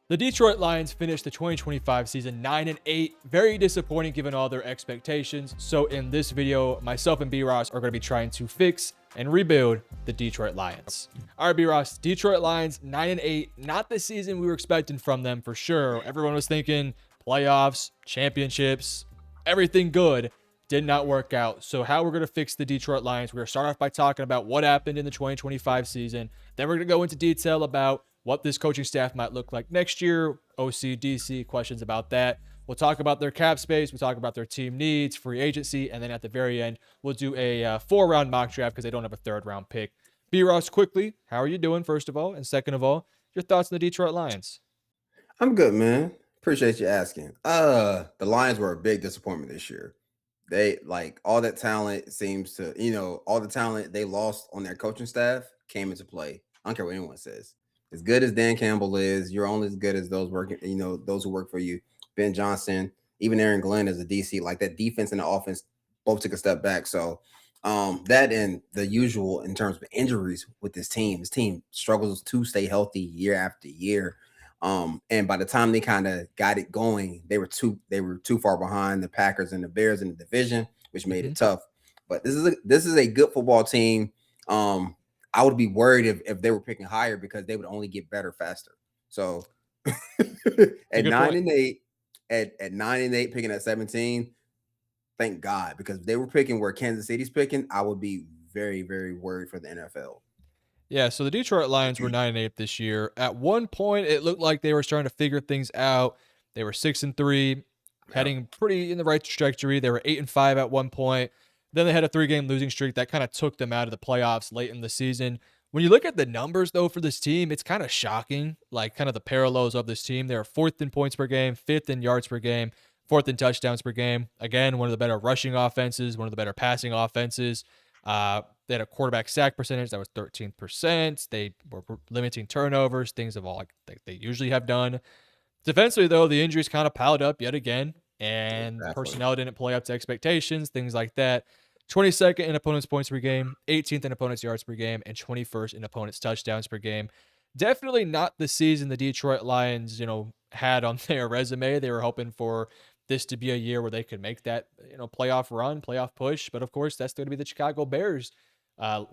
The Detroit Lions finished the 2025 season 9-8. Very disappointing given all their expectations. So in this video, myself and B-Ross are going to be trying to fix and rebuild the Detroit Lions. All right, B-Ross, Detroit Lions 9-8. Not the season we were expecting from them for sure. Everyone was thinking playoffs, championships, everything good. Did not work out. So how we're going to fix the Detroit Lions, we're going to start off by talking about what happened in the 2025 season. Then we're going to go into detail about what this coaching staff might look like next year, OC, DC, questions about that. We'll talk about their cap space. We'll talk about their team needs, free agency, and then at the very end, we'll do a 4-round mock draft because they don't have a 3rd-round pick. B-Ross, quickly, how are you doing, first of all? And second of all, your thoughts on the Detroit Lions? I'm good, man. Appreciate you asking. The Lions were a big disappointment this year. They all that talent seems to, all the talent they lost on their coaching staff came into play. I don't care what anyone says. As good as Dan Campbell is, you're only as good as those working, those who work for you. Ben Johnson, even Aaron Glenn as a DC, like that defense and the offense both took a step back. So that and the usual in terms of injuries with this team. This team struggles to stay healthy year after year. And by the time they kind of got it going, they were too far behind the Packers and the Bears in the division, which made it tough. But this is a good football team. I would be worried if they were picking higher because they would only get better faster. So at 9-8, at 9-8, picking at 17, thank God, because if they were picking where Kansas City's picking, I would be very, very worried for the NFL. Yeah, so the Detroit Lions were 9-8 this year. At one point, it looked like they were starting to figure things out. They were 6-3, heading pretty in the right trajectory. They were 8-5 at one point. Then they had a 3-game losing streak that kind of took them out of the playoffs late in the season. When you look at the numbers, though, for this team, it's kind of shocking, like kind of the parallels of this team. They're 4th in points per game, 5th in yards per game, 4th in touchdowns per game. Again, one of the better rushing offenses, one of the better passing offenses. They had a quarterback sack percentage that was 13%. They were limiting turnovers, things of all like they usually have done. Defensively, though, the injuries kind of piled up yet again, and personnel didn't play up to expectations, things like that. 22nd in opponents' points per game, 18th in opponents' yards per game, and 21st in opponents' touchdowns per game. Definitely not the season the Detroit Lions, had on their resume. They were hoping for this to be a year where they could make that, playoff run, playoff push. But of course, that's going to be the Chicago Bears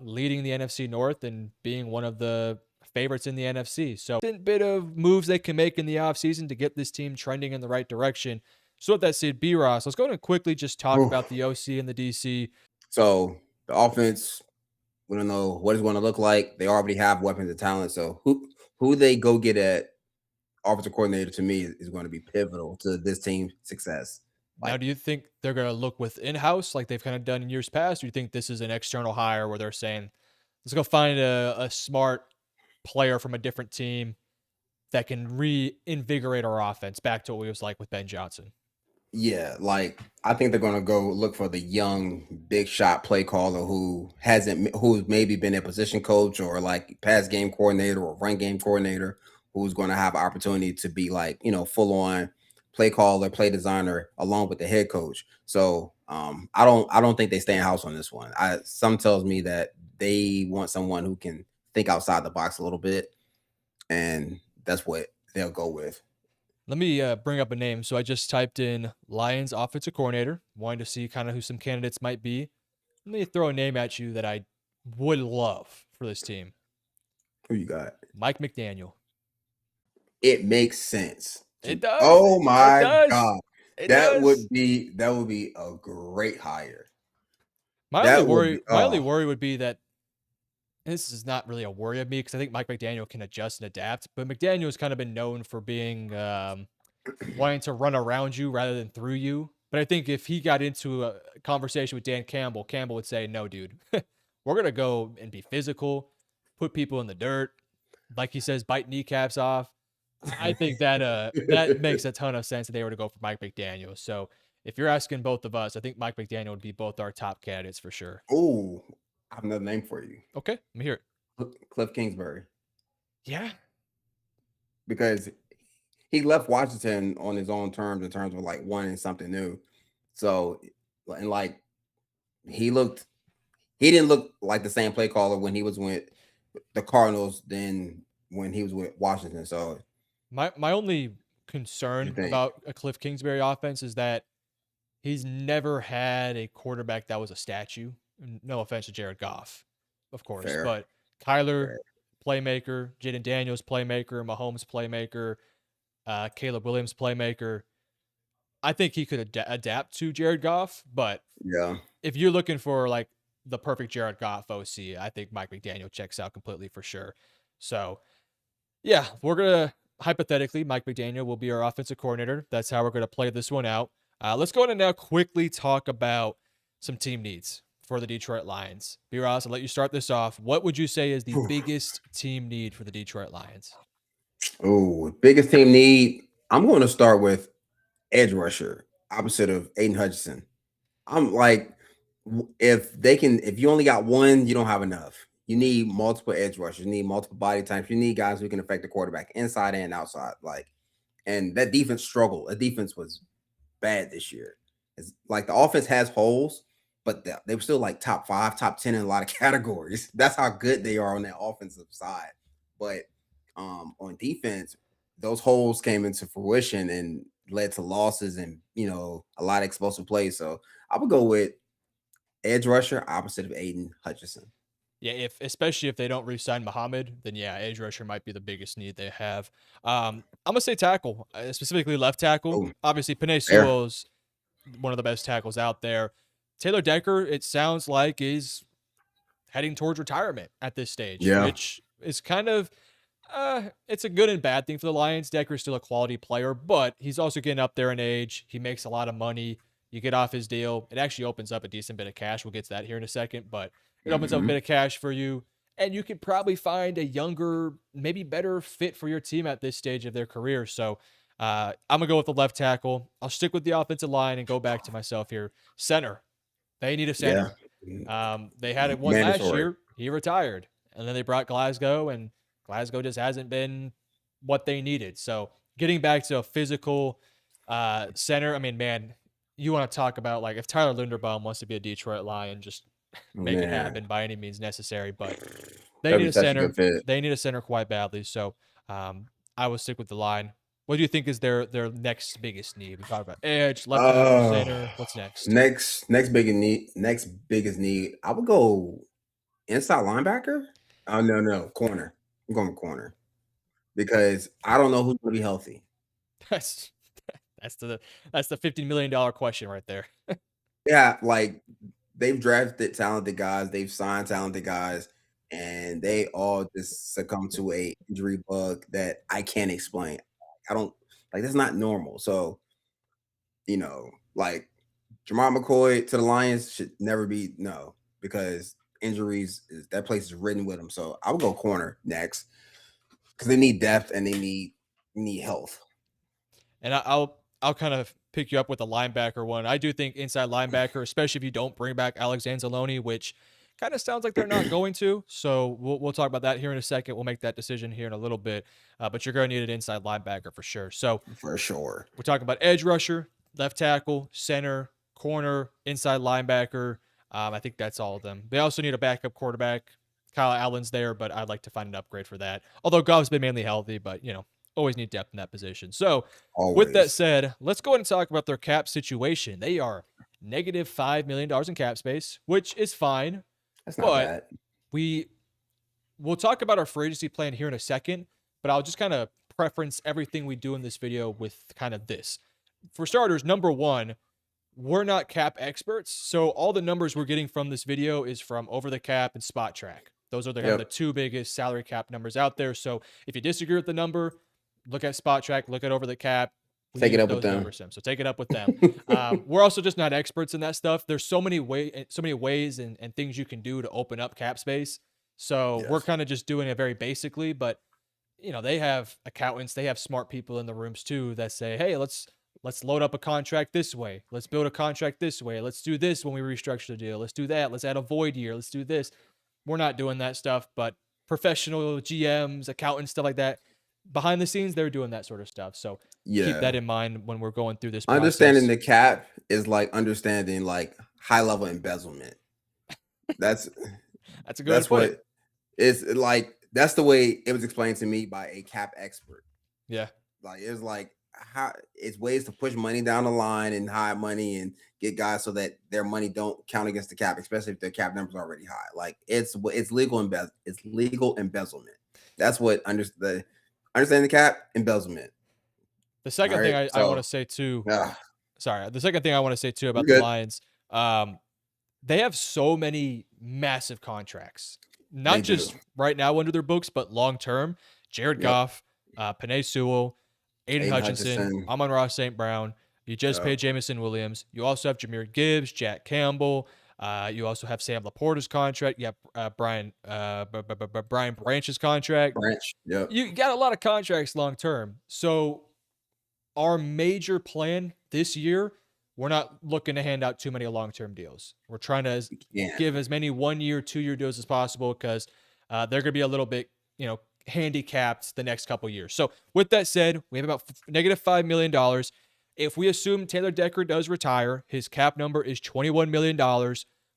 leading the NFC North and being one of the favorites in the NFC. So a bit of moves they can make in the offseason to get this team trending in the right direction. So with that said, B-Ross, let's go and quickly just talk about the OC and the DC. So the offense, we don't know what it's going to look like. They already have weapons of talent. So who they go get at offensive coordinator to me is going to be pivotal to this team's success. Now, do you think they're going to look with in-house like they've kind of done in years past? Or do you think this is an external hire where they're saying, let's go find a smart player from a different team that can reinvigorate our offense back to what it was like with Ben Johnson? Yeah, I think they're gonna go look for the young big shot play caller who's maybe been a position coach or like pass game coordinator or run game coordinator who's going to have opportunity to be full on play caller, play designer along with the head coach. So I don't think they stay in house on this one. Some tells me that they want someone who can think outside the box a little bit, and that's what they'll go with. Let me bring up a name. So I just typed in Lions offensive coordinator, wanting to see kind of who some candidates might be. Let me throw a name at you that I would love for this team. Who you got? Mike McDaniel. It makes sense. It does. Oh my God. That would be a great hire. My only worry would be that this is not really a worry of me because I think Mike McDaniel can adjust and adapt, but McDaniel has kind of been known for being wanting to run around you rather than through you. But I think if he got into a conversation with Dan Campbell, Campbell would say, "No, dude, we're gonna go and be physical, put people in the dirt, like he says, bite kneecaps off." I think that that makes a ton of sense that they were to go for Mike McDaniel. So if you're asking both of us, I think Mike McDaniel would be both our top candidates for sure. Oh, I have another name for you. Okay, let me hear it. Cliff Kingsbury. Yeah. Because he left Washington on his own terms in terms of wanting something new. So and he didn't look like the same play caller when he was with the Cardinals than when he was with Washington. So My only You concern think? about a Cliff Kingsbury offense is that he's never had a quarterback that was a statue. No offense to Jared Goff, of course, Fair, but Kyler, fair. playmaker, Jaden Daniels, playmaker, Mahomes, playmaker, Caleb Williams, playmaker. I think he could adapt to Jared Goff, but Yeah. if you're looking for like the perfect Jared Goff OC, I think Mike McDaniel checks out completely for sure. So yeah, we're gonna hypothetically Mike McDaniel will be our offensive coordinator. That's how we're gonna play this one out. Let's go in and now quickly talk about some team needs for the Detroit Lions. B. Ross, I'll let you start this off. What would you say is the biggest team need for the Detroit Lions? Oh, biggest team need. I'm going to start with edge rusher, opposite of Aiden Hutchinson. I'm like, if you only got one, you don't have enough. You need multiple edge rushers. You need multiple body types. You need guys who can affect the quarterback inside and outside. Like, and that defense struggled. The defense was bad this year. It's like the offense has holes, but they were still like top 5, top 10 in a lot of categories. That's how good they are on that offensive side. But on defense, those holes came into fruition and led to losses and a lot of explosive plays. So I would go with edge rusher opposite of Aiden Hutchinson. Yeah, if especially if they don't re-sign Muhammad, then yeah, edge rusher might be the biggest need they have. I'm gonna say tackle, specifically left tackle. Oh, Obviously, Penei fair. Sewell's one of the best tackles out there. Taylor Decker, it sounds like, is heading towards retirement at this stage, Yeah. which is kind of it's a good and bad thing for the Lions. Decker's still a quality player, but he's also getting up there in age. He makes a lot of money. You get off his deal, it actually opens up a decent bit of cash. We'll get to that here in a second, but it opens up a bit Hmm. of cash for you, and you could probably find a younger, maybe better fit for your team at this stage of their career. So I'm gonna go with the left tackle. I'll stick with the offensive line and go back to myself here. Center. They need a Yeah. center. They had it one last Mandatory. year. He retired, and then they brought Glasgow, and Glasgow just hasn't been what they needed. So getting back to a physical center, I mean, man, you want to talk about like if Tyler Linderbaum wants to be a Detroit Lion, just Oh, make it man. happen by any means necessary. But they That'd need be a such a good center. fit. They need a center quite badly. So um, I will stick with the line. What do you think is their next biggest need? We talked about edge, left tackle, Uh center. What's next? next biggest need. I would go inside linebacker. Oh, no, corner. I'm going with corner because I don't know who's going to be healthy. That's that's the that's the $50 million question right there. Yeah, like they've drafted talented guys, they've signed talented guys, and they all just succumb to a injury bug that I can't explain. I don't like that's not normal. So, like Jamal McCoy to the Lions should never be no because injuries is that place is ridden with them. So I would go corner next because they need depth and they need health. And I'll kind of pick you up with a linebacker one. I do think inside linebacker, especially if you don't bring back Alex Anzalone, which kind of sounds like they're not going to. So we'll talk about that here in a second. We'll make that decision here in a little bit. But you're going to need an inside linebacker for sure. So For sure. we're talking about edge rusher, left tackle, center, corner, inside linebacker. I think that's all of them. They also need a backup quarterback. Kyle Allen's there, but I'd like to find an upgrade for that. Although Goff's been mainly healthy, but always need depth in that position. So, with that Always. said, let's go ahead and talk about their cap situation. They are negative $5 million in cap space, which is fine, That's not but bad. we we'll talk about our free agency plan here in a second, but I'll just kind of preference everything we do in this video with kind of this. For starters, number one, we're not cap experts, so all the numbers we're getting from this video is from Over the Cap and Spot Track. Those are the kind of the Yep. two biggest salary cap numbers out there. So if you disagree with the number, look at Spot Track, look at Over the Cap. We Take it use up with those them. numbers, so take it up with them. We're also just not experts in that stuff. There's so many ways and things you can do to open up cap space. So we're Yes. kind of just doing it very basically, but they have accountants, they have smart people in the rooms too that say, hey, let's load up a contract this way. Let's build a contract this way. Let's do this when we restructure the deal. Let's do that. Let's add a void year. Let's do this. We're not doing that stuff, but professional GMs, accountants, stuff like that, behind the scenes, they're doing that sort of stuff. So keep that Yeah. in mind when we're going through this Understanding process. the cap is like understanding like high level embezzlement. That's That's a good way to that's put it. what it's like. That's the way it was explained to me by a cap expert. Yeah. Like it's like how it's ways to push money down the line and hide money and get guys so that their money don't count against the cap, especially if their cap numbers are already high. Like it's legal embezzlement. That's what understand the cap embezzlement. The All second thing right. I want So to say too, uh, sorry, the second thing I want to say too you're about the good. Lions, they have so many massive contracts, They not do. just right now under their books, but long term. Jared Yep. Goff, Panay Sewell, Aiden Aiden Hutchinson, Hutchinson. Amon-Ra St. Brown. You just Yep. paid Jamison Williams. You also have Jameer Gibbs, Jack Campbell. You also have Sam Laporta's contract. You have Brian Branch's contract. Branch. Yep. You got a lot of contracts long term. So our major plan this year, we're not looking to hand out too many long-term deals. We're trying to Yeah. give as many 1 year, 2 year deals as possible because they're going to be a little bit, handicapped the next couple years. So with that said, we have about negative $5 million. If we assume Taylor Decker does retire, his cap number is $21 million.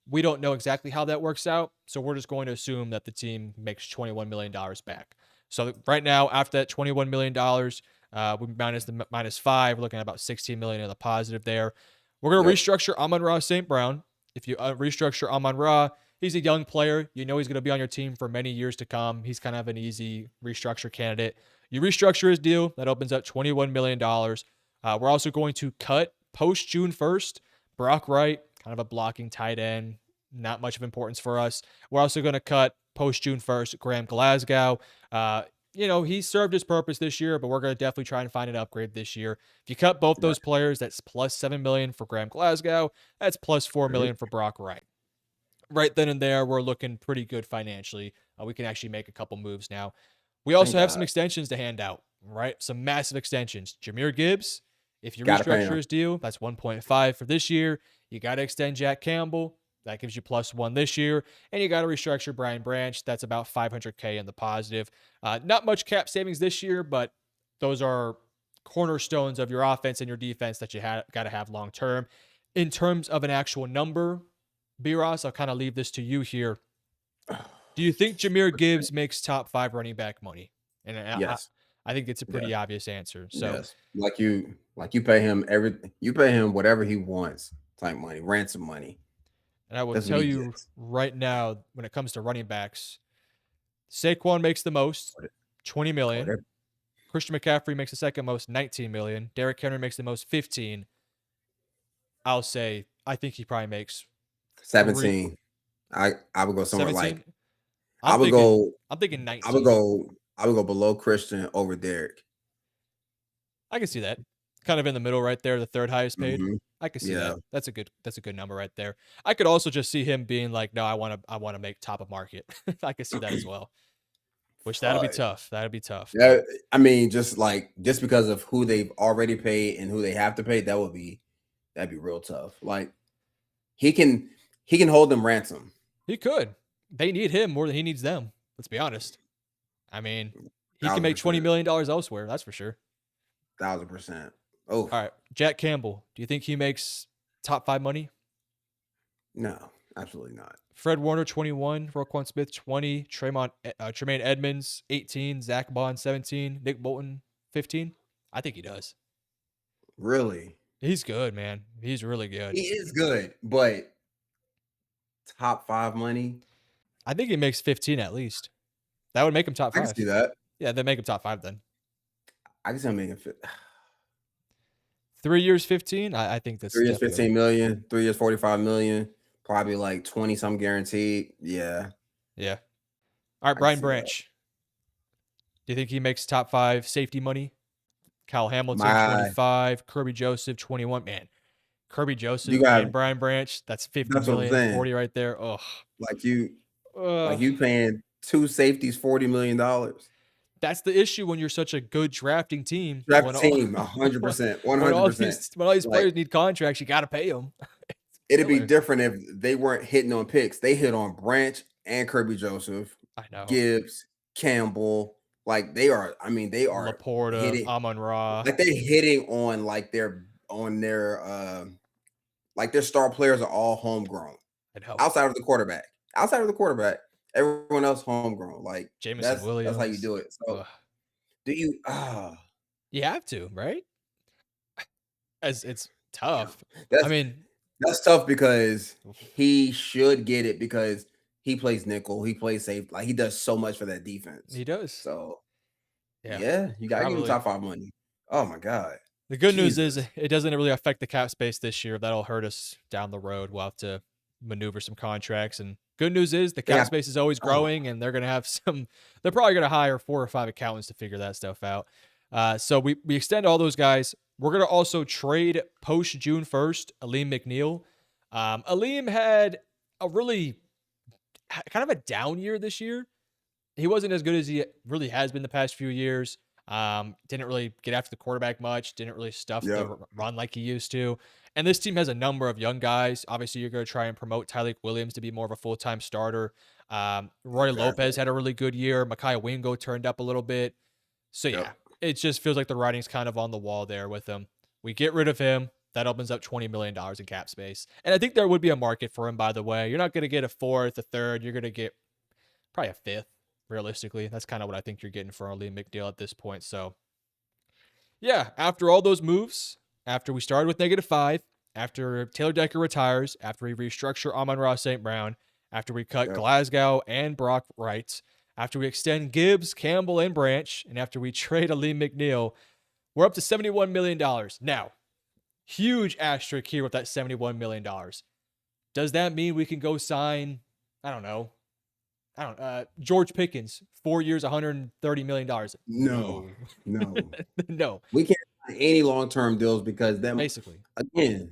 We don't know exactly how that works out, so we're just going to assume that the team makes $21 million back. So right now, after that $21 million, we minus the -5, we're looking at about 16 million in the positive there. We're going to Yep. restructure Amon-Ra St. Brown. If you restructure Amon-Ra, he's a young player. You know he's going to be on your team for many years to come. He's kind of an easy restructure candidate. You restructure his deal, that opens up $21 million. We're also going to cut post June 1st Brock Wright, kind of a blocking tight end, not much of importance for us. We're also going to cut post June 1st Graham Glasgow. He served his purpose this year, but we're going to definitely try and find an upgrade this year. If you cut both Right. those players, that's plus 7 million for Graham Glasgow. That's plus 4 Mhm. million for Brock Wright. Right then and there, we're looking pretty good financially. We can actually make a couple moves now. We Thank also have some God. extensions to hand out, right? Some massive extensions. Jameer Gibbs, if you Gotta pay restructure him. his deal, that's 1.5 for this year. You got to extend Jack Campbell. That gives you +1 this year. And you got to restructure Brian Branch. That's about 500K in the positive. Not much cap savings this year, but those are cornerstones of your offense and your defense that you got to have long term. In terms of an actual number, B Ross, I'll kind of leave this to you here. Do you think Jameer Gibbs makes top 5 running back money? And Yes. I think it's a Yes. pretty obvious answer. So, Yes. Like you pay him you pay him whatever he wants type money, ransom money. and I will That's what tell he you gets. right now, when it comes to running backs, Saquon makes the most, What it 20 million. whatever Christian McCaffrey makes the second most, 19 million. Derrick Henry makes the most, 15. I'll say I think he probably makes 3 17. I would go somewhere like 17. I I'm would thinking go I'm thinking I would 19. go I would go below Christian over Derek. I can see that. Kind of in the middle right there, the third highest paid. Mhm. I can see Yeah. that. That's a good number right there. I could also just see him being like, "No, I want to make top of market." I could see that as well. Which that'll be Uh, tough. That'll be tough, yeah, but I mean, just because of who they've already paid and who they have to pay, that'd be real tough. Like he can he can hold them ransom. he could. They need him more than he needs them. Let's be honest. I mean, he can Thousand make $20 percent. million elsewhere, that's for sure. 1,000%. Oh All right, Jack Campbell, do you think he makes top 5 money? no, absolutely not. Fred Warner 21, Roquan Smith 20, Tremaine Edmonds 18, Zach Bond 17, Nick Bolton 15. I think he does. Really, He's good, man. He's really good. he is good, but top 5 money, I think he makes 15 at least. That would make him top I can see 5. that. Yeah, they make him top 5 then. I can see him making 3 years 15. I think that's 3 years, definitely 15 million, 3 years, 45 million, probably like 20 some guaranteed. Yeah, yeah. All right, I can Brian see that. Branch. Do you think he makes top 5 safety money? Kyle Hamilton My 25, Kirby Joseph 21. Man, Kirby you Joseph got and Brian Branch, that's 50 that's what I'm million, saying. 40 right there. Ugh. Like you like Ugh. you paying 2 safeties $40 million. That's the issue when you're such a good drafting team. Draft team 100%, When all 100%. these Like players need contracts, you got to pay them. it'd be Killer. different if they weren't hitting on picks. They hit on Branch and Kirby Joseph, I know. Gibbs, Campbell. Like they are Laporta, hitting Amon Ra. like they're hitting on like their star players are all homegrown. I know. Outside of the quarterback. Outside of the quarterback, everyone else homegrown. Like Jameson that's how you Williams. do it. So Ugh. do you You have to, right? As it's Damn. tough. I That's mean, that's tough because he should get it because he plays nickel, he plays safe, like he does so much for that defense. he does. So Yeah, yeah, you gotta give him probably. top five money. Oh my god. The good news is Jesus. it doesn't really affect the cap space this year. That'll hurt us down the road. We'll have to maneuver some contracts. And good news is the They cap have space is always oh, growing, and they're gonna have some. They're probably gonna hire 4 or 5 accountants to figure that stuff out. So we extend all those guys. We're gonna also trade post June 1st, Aleem McNeil. Aleem had a really kind of a down year this year. He wasn't as good as he really has been the past few years. Didn't really get after the quarterback much. Didn't really stuff the yep, run like he used to. And this team has a number of young guys. Obviously, you're going to try and promote Tyleik Williams to be more of a full time starter. Roy exactly. Lopez had a really good year. Micaiah Wingo turned up a little bit. So Yep. yeah, it just feels like the writing's kind of on the wall there with him. We get rid of him. That opens up $20 million in cap space. And I think there would be a market for him, by the way. You're not going to get a fourth, a third. You're going to get probably a fifth, realistically. That's kind of what I think you're getting for Lee McNeil at this point. So, yeah, after all those moves, after we started with -5, after Taylor Decker retires, after we restructure Amon-Ra St. Brown, after we cut Yep. Glasgow and Brock Wright, after we extend Gibbs, Campbell, and Branch, and after we trade Lee McNeil, we're up to $71 million. Now, huge asterisk here with that $71 million. Does that mean we can go sign, I don't know, George Pickens, 4 years, $130 million? No, No. no. No, We can't sign any long-term deals because them basically. again,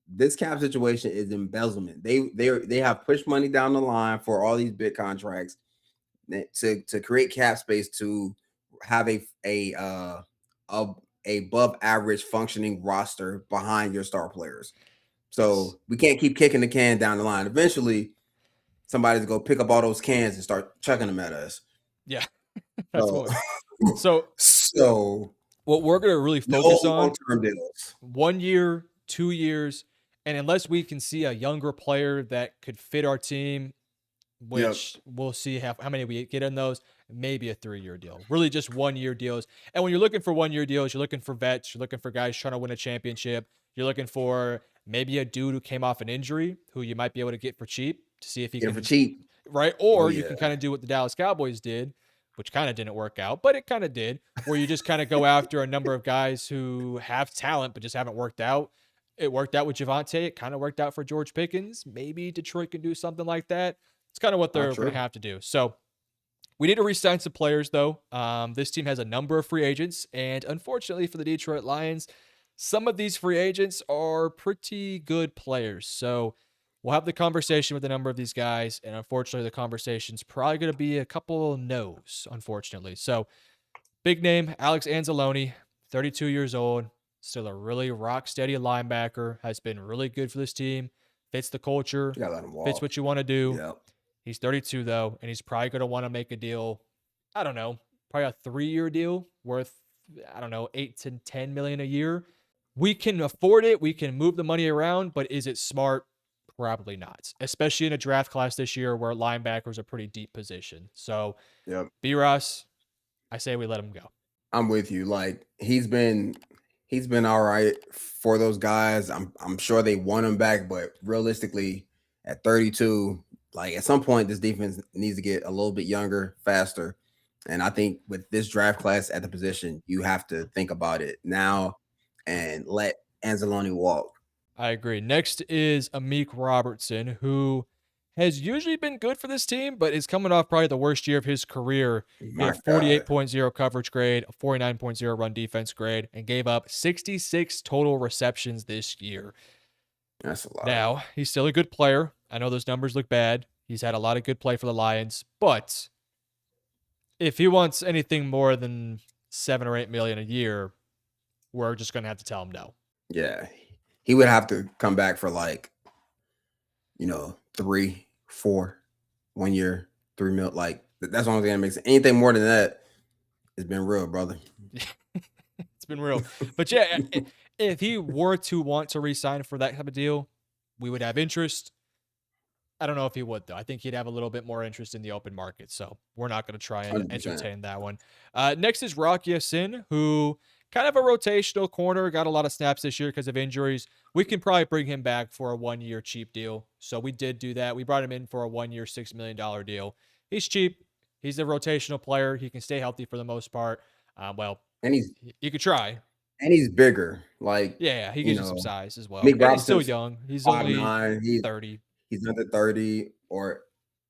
this cap situation is embezzlement. They have pushed money down the line for all these big contracts to create cap space to have a above average functioning roster behind your star players. Yes. So we can't keep kicking the can down the line. Eventually, somebody's gonna pick up all those cans and start chucking them at us. Yeah, that's So, what. So so what we're gonna really no focus on, long-term deals. 1 year, 2 years, and unless we can see a younger player that could fit our team, Yep. which we'll see how many we get in those. Maybe a 3 year deal. Really just 1 year deals. And when you're looking for 1 year deals, you're looking for vets, you're looking for guys trying to win a championship. You're looking for maybe a dude who came off an injury who you might be able to get for cheap to see if he Get it for can, cheap. right? Oh Or you yeah. can kind of do what the Dallas Cowboys did, which kind of didn't work out, but it kind of did, where you just kind of go after a number of guys who have talent but just haven't worked out. It worked out with Javante. It kind of worked out for George Pickens. Maybe Detroit can do something like that. It's kind of what they're going to True. have to do. So we need to re-sign some players, though. This team has a number of free agents, and unfortunately for the Detroit Lions, some of these free agents are pretty good players. So we'll have the conversation with a number of these guys, and unfortunately, the conversation's probably going to be a couple no's, unfortunately. So big name, Alex Anzalone, 32 years old, still a really rock steady linebacker, has been really good for this team, fits the culture, You gotta let them fits walk. what you want to do. Yep. He's 32 though, and he's probably going to want to make a deal. I don't know, probably a 3 year deal worth, I don't know, 8 to 10 million a year. We can afford it. We can move the money around, but is it smart? Probably not, especially in a draft class this year where linebackers are pretty deep position. So, Yep. B Ross, I say we let him go. I'm with you. Like he's been all right for those guys. I'm sure they want him back, but realistically, at 32, like at some point, this defense needs to get a little bit younger, faster. And I think with this draft class at the position, you have to think about it now and let Anzalone walk. I agree. Next is Amik Robertson, who has usually been good for this team, but is coming off probably the worst year of his career. He had My a God, 48.0 coverage grade, a 49.0 run defense grade, and gave up 66 total receptions this year. that's a lot. Now, he's still a good player. I know those numbers look bad. He's had a lot of good play for the Lions, but if he wants anything more than 7 or 8 million a year, we're just going to have to tell him no. Yeah, he would have to come back for like 3, 4, 1 year, 3 mil. Like that's the only thing that makes it. Anything more than that, it's been real, brother. It's been real. But yeah, if he were to want to re-sign for that type of deal, we would have interest. I don't know if he would though. I think he'd have a little bit more interest in the open market. So we're not going to try and 100%. entertain that one. Next is Rock Sin, who kind of a rotational corner. Got a lot of snaps this year because of injuries. We can probably bring him back for a 1 year cheap deal. So we did do that. We brought him in for a 1 year, $6 million deal. He's cheap. He's a rotational player. He can stay healthy for the most part. Well, And he's you could try. and he's bigger. Like, Yeah, he you gives you some know, size as well. Meek And he's still Robinson's young. He's only 5'9". He 30. he's under 30 or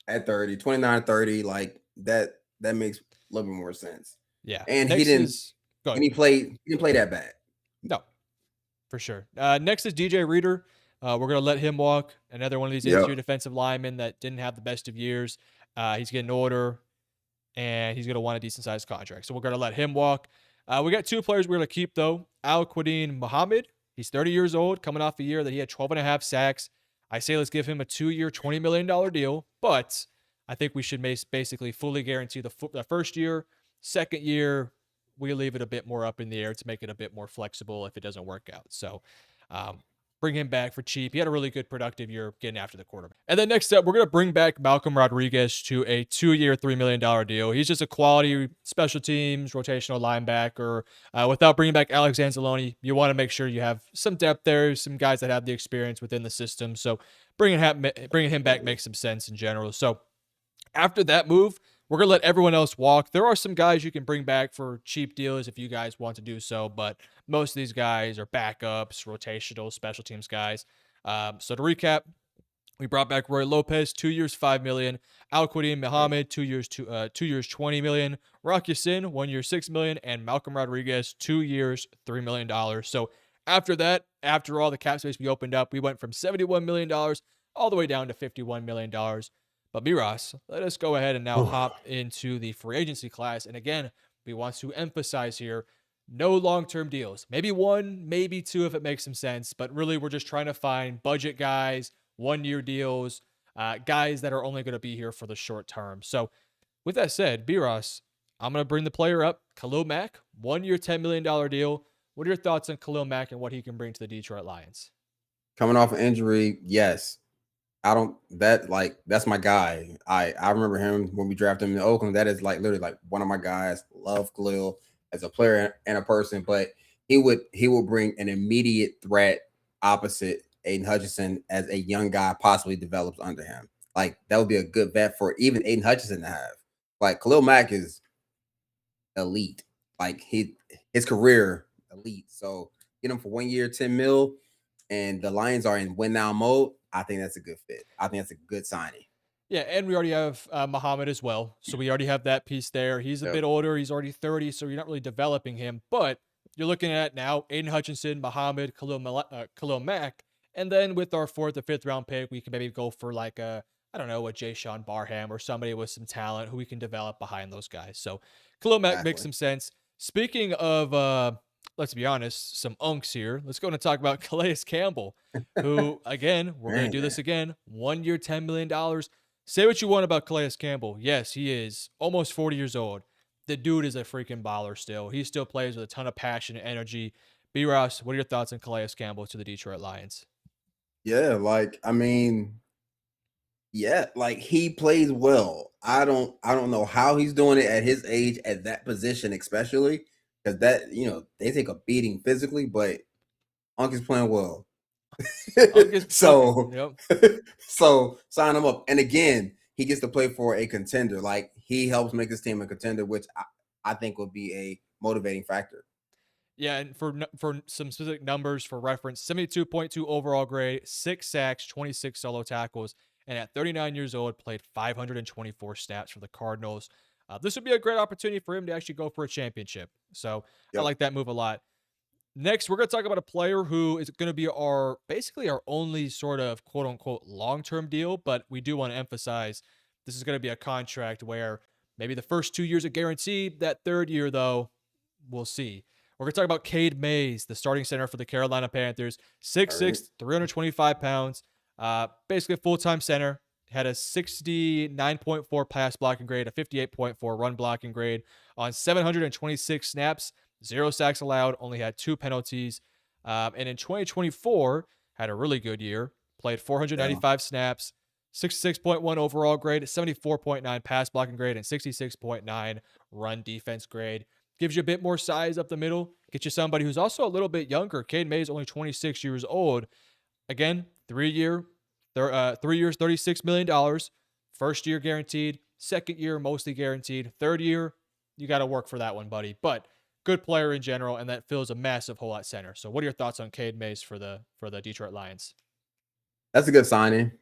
at 30, 29, 30. Like that makes a little bit more sense. Yeah. And Next is go ahead. he didn't play that bad. No, for sure. Next is DJ Reader. We're going to let him walk. Another one of these Yep. interior defensive linemen that didn't have the best of years. He's getting older, and he's going to want a decent sized contract. So we're going to let him walk. We got two players we're going to keep, though. Al Quadin Muhammad. He's 30 years old, coming off a year that he had 12 and a half sacks. I say let's give him a 2 year, $20 million deal, but I think we should basically fully guarantee the first year. Second year, we leave it a bit more up in the air to make it a bit more flexible if it doesn't work out. So, bring him back for cheap. He had a really good productive year getting after the quarterback. And then next up, we're going to bring back Malcolm Rodriguez to a 2 year, $3 million deal. He's just a quality special teams, rotational linebacker. Without bringing back Alex Anzalone, you want to make sure you have some depth there, some guys that have the experience within the system. So bringing him back makes some sense in general. So after that move, we're going to let everyone else walk. There are some guys you can bring back for cheap deals if you guys want to do so, but most of these guys are backups, rotational, special teams guys. So to recap, we brought back Roy Lopez, 2 years, $5 million. Al Quadin Muhammad, 2 years, $20 million. Rock Ya-Sin, 1 year, $6 million, and Malcolm Rodriguez, 2 years, $3 million. So after that, after all the cap space we opened up, we went from $71 million all the way down to $51 million. But B-Ross, let us go ahead and now Oof. hop into the free agency class. And again, we want to emphasize here, no long-term deals. Maybe one, maybe two if it makes some sense. But really, we're just trying to find budget guys, 1 year deals, guys that are only going to be here for the short term. So with that said, B-Ross, I'm going to bring the player up. Khalil Mack, 1 year, $10 million deal. What are your thoughts on Khalil Mack and what he can bring to the Detroit Lions? Coming off an injury, yes. I don't that like that's my guy. I remember him when we drafted him in Oakland. That is like literally like one of my guys. Love Khalil as a player and a person, but he would bring an immediate threat opposite Aiden Hutchinson as a young guy possibly develops under him. Like that would be a good vet for even Aiden Hutchinson to have. Like Khalil Mack is elite. Like his career elite. So get him for 1 year, 10 mil, and the Lions are in win now mode. I think that's a good fit. I think that's a good signing. Yeah, and we already have Muhammad as well. So we already have that piece there. He's a Yep. bit older. He's already 30, so you're not really developing him. But you're looking at now Aiden Hutchinson, Muhammad, Khalil Mack. And then with our fourth or fifth round pick, we can maybe go for like I don't know, a Jay Sean Barham or somebody with some talent who we can develop behind those guys. So Khalil Mack makes Exactly. some sense. Speaking of, let's be honest, some unks here, let's go and talk about Calais Campbell, who, again, we're going to Man, do this again. 1 year, $10 million. Say what you want about Calais Campbell. Yes, he is almost 40 years old. The dude is a freaking baller still. He still plays with a ton of passion and energy. B. Ross, what are your thoughts on Calais Campbell to the Detroit Lions? yeah, like I mean, yeah, like he plays well. I don't know how he's doing it at his age at that position, especially because that they take a beating physically, but Unc is playing well. Unk is cooking. so Yep. so sign him up. And again, he gets to play for a contender. Like he helps make his team a contender, which I think would be a motivating factor. Yeah, and for some specific numbers for reference, 72.2 overall grade, 6 sacks, 26 solo tackles, and at 39 years old, played 524 snaps for the Cardinals. This would be a great opportunity for him to actually go for a championship. So I Yep. like that move a lot. Next, we're going to talk about a player who is going to be basically our only sort of quote unquote long term deal, but we do want to emphasize this is going to be a contract where maybe the first 2 years are guaranteed. That third year, though, we'll see. We're going to talk about Cade Mays, the starting center for the Carolina Panthers, All right. 6'6, 325 pounds, basically a full time center. Had a 69.4 pass blocking grade, a 58.4 run blocking grade on 726 snaps. Zero sacks allowed, only had two penalties. And in 2024, had a really good year. Played Yeah. 495 snaps, 66.1 overall grade, 74.9 pass blocking grade, and 66.9 run defense grade. Gives you a bit more size up the middle. Get you somebody who's also a little bit younger. Cade May is only 26 years old. Again, 3 year, 3 years, $36 million. First year guaranteed. Second year mostly guaranteed. Third year, you got to work for that one, buddy. But good player in general, and that fills a massive hole at center. So, what are your thoughts on Cade Mays for the Detroit Lions? That's a good signing.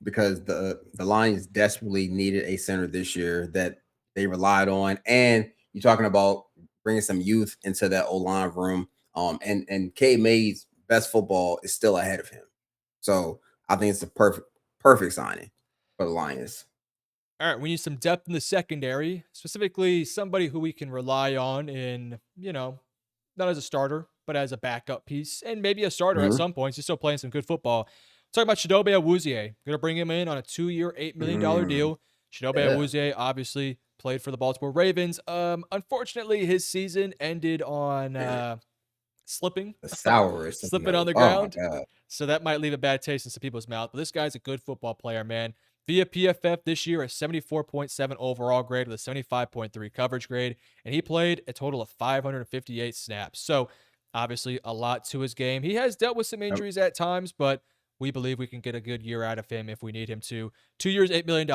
Because the Lions desperately needed a center this year that they relied on, and you're talking about bringing some youth into that O line room. And K May's best football is still ahead of him, so I think it's a perfect signing for the Lions. All right, we need some depth in the secondary, specifically somebody who we can rely on in, not as a starter, but as a backup piece, and maybe a starter at Mhm. some points. He's still playing some good football. Talking about Chidobe Awuzie. Going to bring him in on a 2 year, $8 million Mm, deal. Chidobe yeah, Awuzie obviously played for the Baltimore Ravens. Unfortunately, his season ended on man, slipping, the sourest of slipping on notes. the Oh my ground. god, So that might leave a bad taste in some people's mouth. But this guy's a good football player, man. Via PFF this year, a 74.7 overall grade with a 75.3 coverage grade. And he played a total of 558 snaps. So obviously a lot to his game. He has dealt with some Yep, injuries at times, but we believe we can get a good year out of him if we need him to. 2 years, $8 million,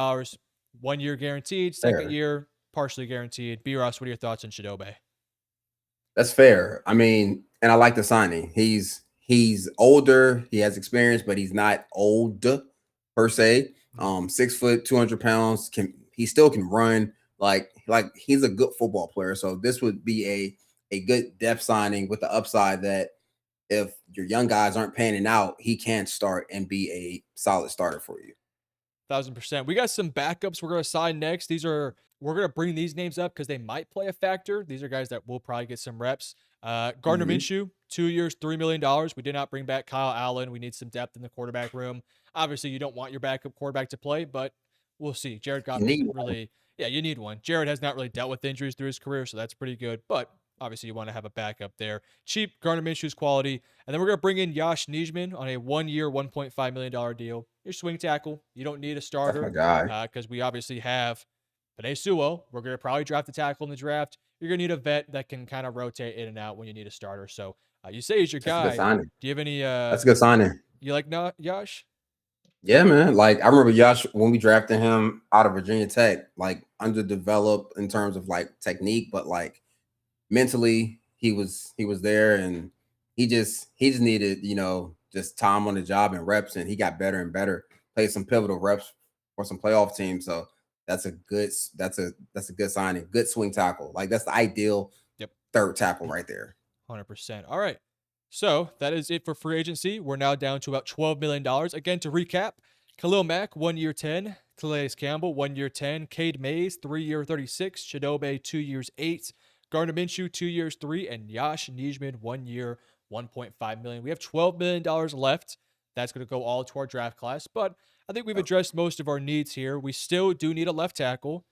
1 year guaranteed, second fair. year partially guaranteed. B. Ross, what are your thoughts on Shadobe? That's fair. I mean, and I like the signing. He's older, he has experience, but he's not old per se. 6 foot, 200 pounds. He still can run like he's a good football player. So this would be a good depth signing with the upside that if your young guys aren't panning out, he can start and be a solid starter for you. 1,000%. We got some backups we're going to sign next. We're going to bring these names up because they might play a factor. These are guys that will probably get some reps. Gardner Mhm. Minshew, 2 years, $3 million. We did not bring back Kyle Allen. We need some depth in the quarterback room. Obviously, you don't want your backup quarterback to play, but we'll see. Jared You Goff need hasn't one. really, yeah, you need one. Jared has not really dealt with injuries through his career, so that's pretty good. But obviously, you want to have a backup there. Cheap Gardner Minshew's quality. And then we're going to bring in Yash Nijman on a 1 year, $1.5 million deal. Your swing tackle. You don't need a That's my starter guy. because we obviously have Panay Sewell. We're going to probably draft a tackle in the draft. You're going to need a vet that can kind of rotate in and out when you need a starter. So you say he's your That's a good guy. signing. Do you have any, That's a good signing. you like not Yash? Yeah, man. Like I remember Yash when we drafted him out of Virginia Tech, like underdeveloped in terms of like technique, but like mentally he was there and he just needed, just time on the job and reps and he got better and better. Played some pivotal reps for some playoff teams. So that's a good signing. Good swing tackle. Like that's the ideal Yep. third tackle right there. 100%. All right. So that is it for free agency. We're now down to about $12 million. Again, to recap, Khalil Mack, 1 year 10. Calais Campbell, 1 year 10. Cade Mays, 3 year 36. Shadobe, 2 years 8. Gardner Minshew, 2 years 3. And Yash Nijman, 1 year, 1.5 million. We have $12 million left. That's going to go all to our draft class. But I think we've Yep. addressed most of our needs here. We still do need a left tackle.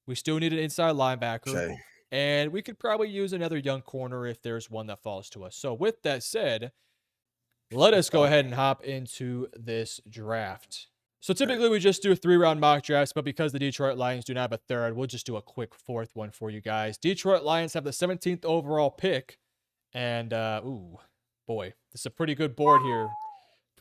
We still need an inside linebacker. Shay. And we could probably use another young corner if there's one that falls to us. So, with that said, let Let's us go go. ahead and hop into this draft. So, Okay. typically we just do 3 round mock drafts, but because the Detroit Lions do not have a third, we'll just do a quick fourth one for you guys. Detroit Lions have the 17th overall pick. And, ooh, boy, this is a pretty good board here.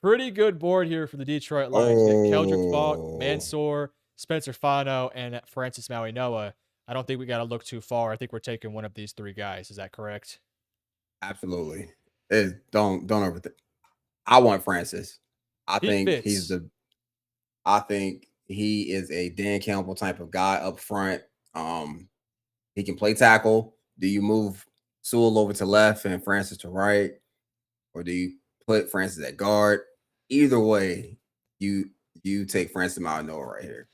Pretty good board here for the Detroit Lions. You got Keldrick Falk, Oh, Mansoor, Spencer Fano, and Francis Maui Noah. I don't think we got to look too far. I think we're taking one of these three guys. Is that correct? absolutely. Don't overthink. I want Francis. I He think he's fits. the I think he is a Dan Campbell type of guy up front. Um, he can play tackle. Do you move Sewell over to left and Francis to right, or do you put Francis at guard? Either way, you you take Francis Malinois right here.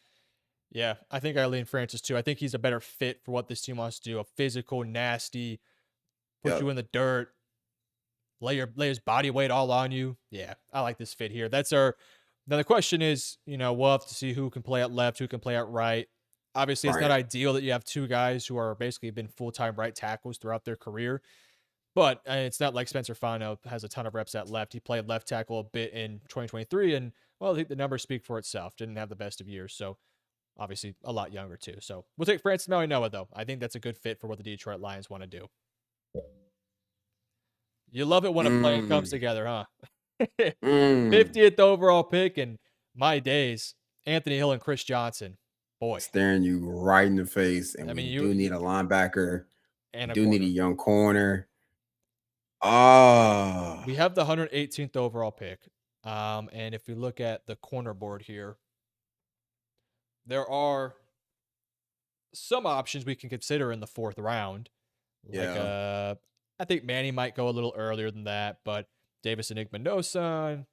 Yeah, I think I lean Francis too. I think he's a better fit for what this team wants to do. A physical, nasty, put you Yep, in the dirt, lay his body weight all on you. Yeah, I like this fit here. That's our. Now the question is, we'll have to see who can play at left, who can play at right. Obviously, it's not right. ideal that you have two guys who are basically been full time right tackles throughout their career. But it's not like Spencer Fano has a ton of reps at left. He played left tackle a bit in 2023, and well, I think the numbers speak for itself. Didn't have the best of years, so obviously a lot younger too. So we'll take Francis Maui Noah though. I think that's a good fit for what the Detroit Lions want to do. You love it when a plan comes Mm, together, huh? mm. 50th overall pick and my days, Anthony Hill and Chris Johnson. Boy, Staring you right in the face, and I we mean, do need a linebacker. We and a do need a corner. young corner. Ah, We have the 118th overall pick. And if we look at the corner board here, there are some options we can consider in the 4th round. Like yeah. I think Manny might go a little earlier than that, but Davis and Igmanosa,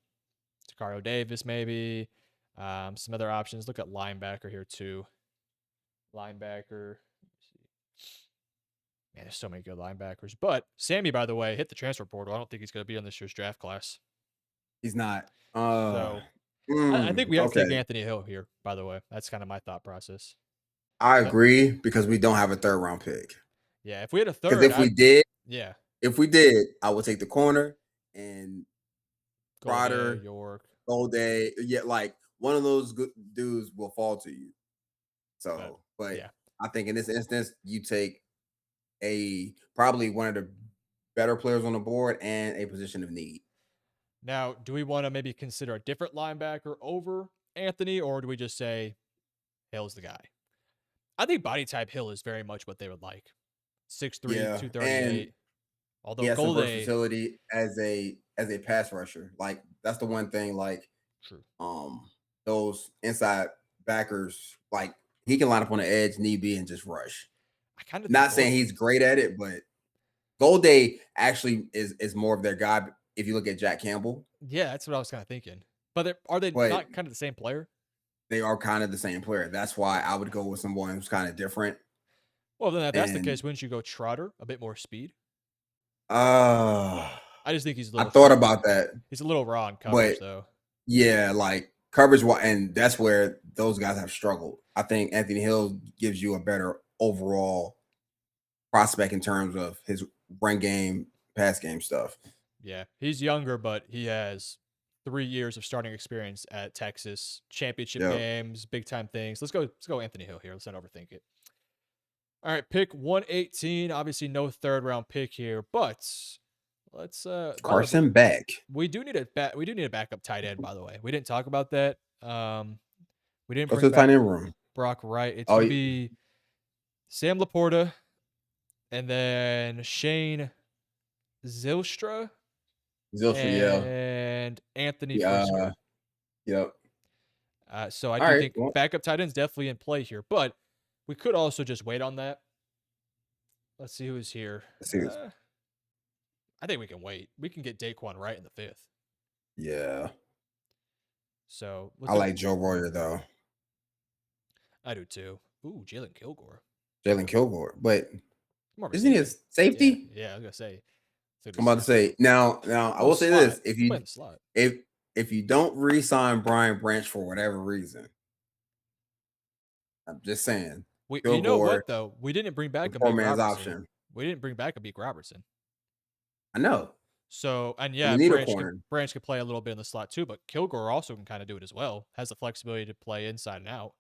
Takario Davis maybe. Some other options. Look at linebacker here too. Linebacker. Man, there's so many good linebackers. But Sammy, by the way, hit the transfer portal. I don't think he's going to be on this year's draft class. He's not. So I think we have to Okay. take Anthony Hill here, by the way. That's kind of my thought process. I But agree because we don't have a third round pick. yeah, if we had a Because third, I'd, yeah, if we did, I would take the corner and Golday, Trotter, York. all day. Yeah, like one of those good dudes will fall to you. But So, but yeah. I think in this instance, you take a probably one of the better players on the board and a position of need. Now, do we want to maybe consider a different linebacker over Anthony, or do we just say Hill's the guy? I think body type Hill is very much what they would like. 6'3", Yeah, and 238. he Although has some Golday, versatility as a pass rusher. Like that's the one thing. Like true. those inside backers, like he can line up on the edge, need be, and just rush. I kind of think Not Gold. saying he's great at it, but Golday actually is more of their guy. If you look at Jack Campbell, Yeah, that's what I was kind of thinking. But are they but not kind of the same player? they are kind of the same player. That's why I would go with someone who's kind of different. Well, then if that's the And case, wouldn't you go Trotter? A bit more speed. uh I just think he's a I little thought short. about that, He's a little raw in but coverage, though. yeah, like coverage, and that's where those guys have struggled. I think Anthony Hill gives you a better overall prospect in terms of his run game, pass game stuff. Yeah, he's younger, but he has 3 years of starting experience at Texas, championship Yep. games, big time things. Let's go Anthony Hill here. Let's not overthink it. All right, pick 118. Obviously, no third round pick here, but let's by the way, Carson Beck. we do need a backup tight end, by the way. We didn't talk about that. We didn't Go to bring the tight back end room. Brock Wright. It's Oh, gonna be Sam Laporta and then Shane Zilstra Zilcher, yeah. and Anthony Yeah. Brisker. Yep. So I All do right. think Well, backup tight end's definitely in play here, but we could also just wait on that. Let's see who's here. let's see. I think we can wait. We can get Daquan Wright in the 5th. Yeah. So let's I go. like Joe Royer though. I do too. Ooh, Jalen Kilgore. Jalen Kilgore. But More of a isn't he a safety. Yeah, safety? yeah. I was gonna say. It's gonna be I'm about to safety. say now I Well, will say this. slot. He's playing the slot. If you don't re-sign Brian Branch for whatever reason, I'm just saying, You know Kilgore, what though? We didn't bring the back a poor Meek man's Robertson. option. We didn't bring back a Meek Robertson. I know. So and We yeah, need a corner. Branch could play a little bit in the slot too, but Kilgore also can kind of do it as well. Has the flexibility to play inside and out.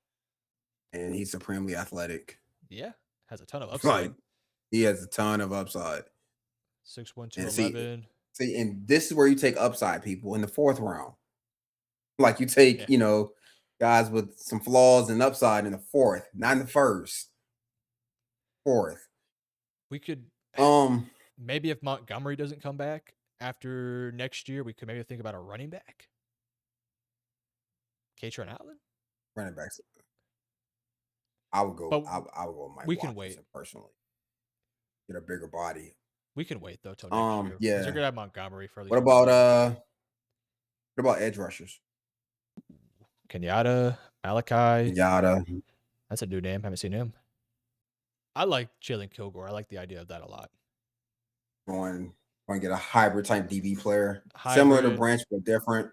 And he's supremely athletic. Yeah, has a ton of Like upside. he has a ton of upside. 6'1", And 211. and this is where you take upside people in the 4th round. Like you take, Yeah, guys with some flaws and upside in the 4th, not in the 1st. 4th. we could Um, maybe if Montgomery doesn't come back after next year, we could maybe think about a running back. Katron Allen. running backs. I would go. But I would go with Mike we can wait. Watkinson personally. Get a bigger body. We can wait though till next year because you're Yeah. gonna have Montgomery for at What least 1 about year. what about edge rushers? Kenyatta, Malachi. Yada. That's a new name. Haven't seen him. I like Jalen Kilgore. I like the idea of that a lot. Going to get a hybrid type DB player, similar to Hybrid. Branch but different.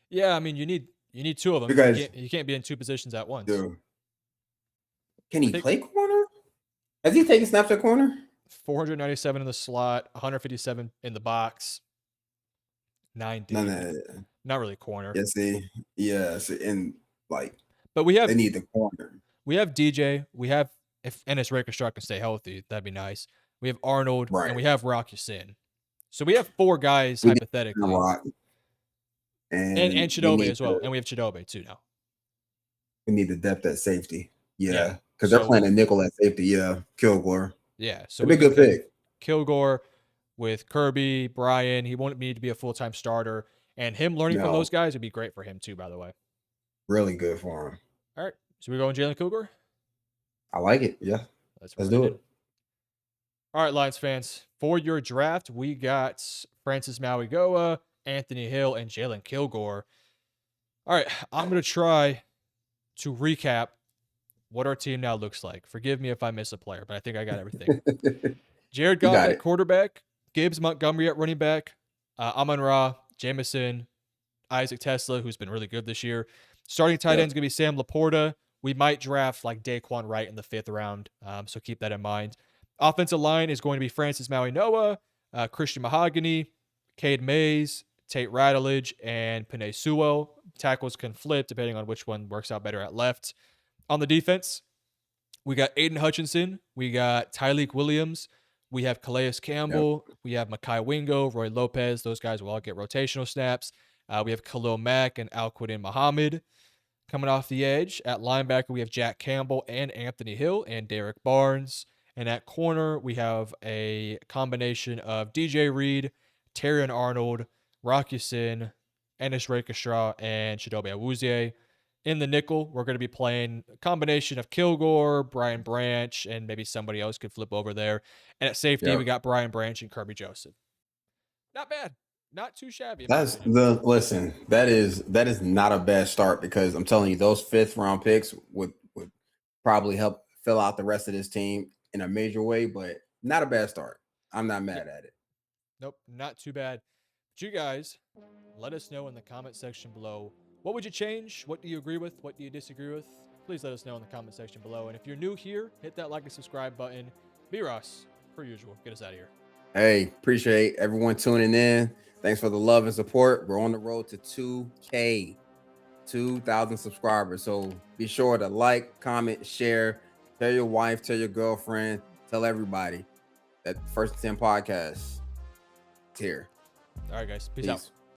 Yeah, I mean you need two of them. Because You can't be in two positions at once. dude, can I he think play corner? Has he taken snaps at corner? 497 in the slot, 157 in the box, 9 No, deep. no. Not really corner. Yeah, see, yeah, and like But we they need the corner. We have DJ. We have if Ennis Rakershaw can stay healthy, that'd be nice. We have Arnold and Right. we have Rocky Sin. So we have 4 guys We need hypothetically, Rock, and and Chidobe as well, and we have Chidobe too now. we need the depth at safety. Yeah. Yeah, because they're So playing a nickel at safety. Yeah, Kilgore. so That'd be a we good can pick. Kilgore with Kirby, Brian. He won't need to be a full-time starter, and him learning from No, those guys would be great for him too, by the way. really good for him. All right. So we going Jalen Kilgore? I like it. Yeah, Let's let's run it do in. it. All right, Lions fans. For your draft, we got Francis Mauigoa, Anthony Hill, and Jalen Kilgore. All right, I'm going to try to recap what our team now looks like. Forgive me if I miss a player, but I think I got everything. Jared You Goff got at it. quarterback, Gibbs Montgomery at running back, Amon-Ra, Jameson, Isaac Tesla, who's been really good this year. Starting tight end is going to be Sam Laporta. We might draft like Daquan Wright in the 5th round, so keep that in mind. Offensive line is going to be Francis Maui-Noah, Christian Mahogany, Cade Mays, Tate Rattledge, and Penei Sewell. Tackles can flip depending on which one works out better at left. On the defense, we got Aiden Hutchinson, we got Tyleek Williams, we have Calais Campbell, we have Makai Wingo, Roy Lopez. Those guys will all get rotational snaps. We have Khalil Mack and Al-Quadin Muhammad. Coming off the edge, at linebacker, we have Jack Campbell and Anthony Hill and Derek Barnes. And at corner, we have a combination of DJ Reed, Terrion Arnold, Rocky Sin, Ennis Rakeshaw, and Chidobe Awuzie. In the nickel, we're going to be playing a combination of Kilgore, Brian Branch, and maybe somebody else could flip over there. And at safety, we got Brian Branch and Kirby Joseph. Not bad. Not too shabby. Listen, that is not a bad start, because I'm telling you, those 5th round picks would probably help fill out the rest of this team in a major way, but not a bad start. I'm not mad at it. Nope, not too bad. But you guys, let us know in the comment section below. What would you change? What do you agree with? What do you disagree with? Please let us know in the comment section below. And if you're new here, hit that like and subscribe button. B-Ross, per usual, get us out of here. Hey, appreciate everyone tuning in. Thanks for the love and support. We're on the road to 2K, 2,000 subscribers. So be sure to like, comment, share, tell your wife, tell your girlfriend, tell everybody that First and 10 podcast is here. All right, guys. Peace out.